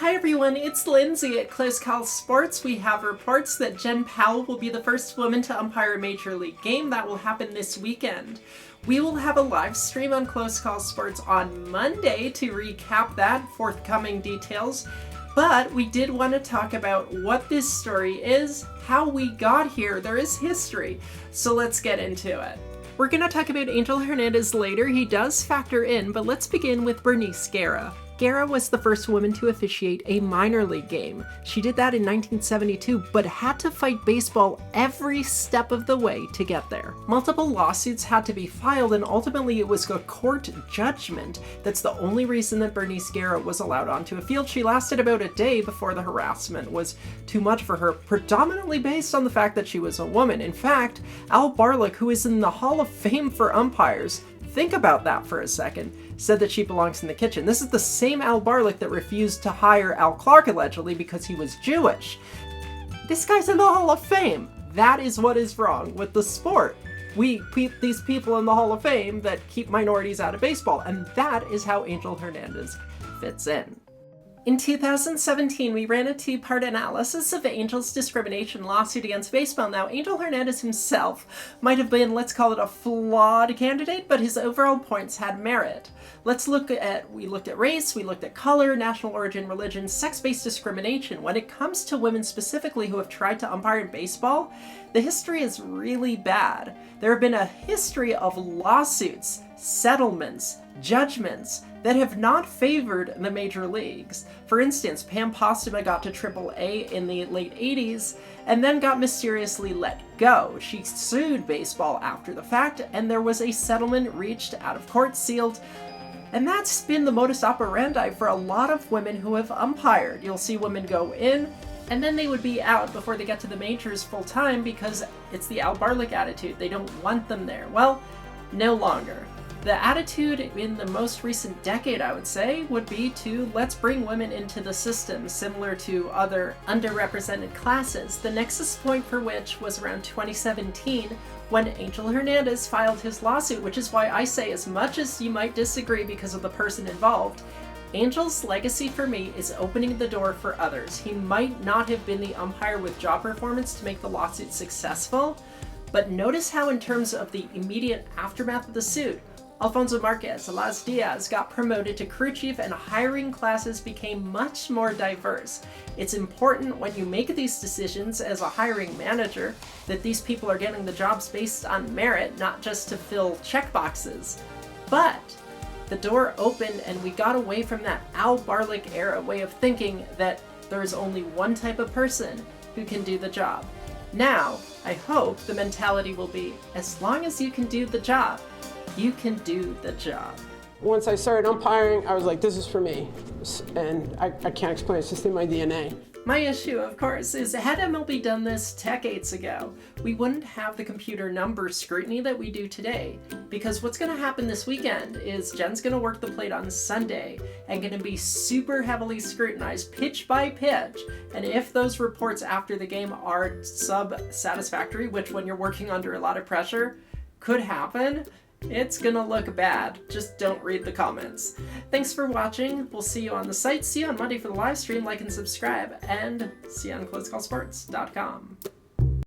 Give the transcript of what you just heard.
Hi everyone, it's Lindsay at Close Call Sports. We have reports that Jen Pawol will be the first woman to umpire a Major League game. That will happen this weekend. We will have a live stream on Close Call Sports on Monday to recap that, forthcoming details. But we did want to talk about what this story is, how we got here. There is history, so let's get into it. We're going to talk about Angel Hernandez later. He does factor in, but let's begin with Bernice Gara. Gara was the first woman to officiate a minor league game. She did that in 1972, but had to fight baseball every step of the way to get there. Multiple lawsuits had to be filed, and ultimately it was a court judgment that's the only reason that Bernice Gara was allowed onto a field. She lasted about a day before the harassment was too much for her, predominantly based on the fact that she was a woman. In fact, Al Barlick, who is in the Hall of Fame for umpires, think about that for a second, said that she belongs in the kitchen. This is the same Al Barlick that refused to hire Al Clark allegedly because he was Jewish. This guy's in the Hall of Fame. That is what is wrong with the sport. We keep these people in the Hall of Fame that keep minorities out of baseball, and that is how Angel Hernandez fits in. In 2017, we ran a two-part analysis of Angel's discrimination lawsuit against baseball. Now, Angel Hernandez himself might have been, let's call it a flawed candidate, but his overall points had merit. We looked at race, we looked at color, national origin, religion, sex-based discrimination. When it comes to women specifically who have tried to umpire in baseball, the history is really bad. There have been a history of lawsuits, settlements, judgments that have not favored the major leagues. For instance, Pam Postuma got to AAA in the late 80s and then got mysteriously let go. She sued baseball after the fact, and there was a settlement reached out of court, sealed. And that's been the modus operandi for a lot of women who have umpired. You'll see women go in, and then they would be out before they get to the majors full time because it's the Al Barlic attitude. They don't want them there. Well, no longer. The attitude in the most recent decade, I would say, would be to let's bring women into the system, similar to other underrepresented classes. The nexus point for which was around 2017 when Angel Hernandez filed his lawsuit, which is why I say, as much as you might disagree because of the person involved, Angel's legacy for me is opening the door for others. He might not have been the umpire with job performance to make the lawsuit successful, but notice how in terms of the immediate aftermath of the suit, Alfonso Marquez, Elias Diaz got promoted to crew chief and hiring classes became much more diverse. It's important when you make these decisions as a hiring manager that these people are getting the jobs based on merit, not just to fill checkboxes. But the door opened and we got away from that Al Barlick era way of thinking that there is only one type of person who can do the job. Now, I hope the mentality will be, as long as you can do the job, you can do the job. Once I started umpiring, I was like, this is for me. And I can't explain, it's just in my DNA. My issue, of course, is had MLB done this decades ago, we wouldn't have the computer number scrutiny that we do today. Because what's going to happen this weekend is Jen's going to work the plate on Sunday and going to be super heavily scrutinized, pitch by pitch. And if those reports after the game are sub-satisfactory, which when you're working under a lot of pressure could happen, it's gonna look bad. Just don't read the comments. Thanks for watching. We'll see you on the site. See you on Monday for the live stream. Like and subscribe. And see you on closecallsports.com.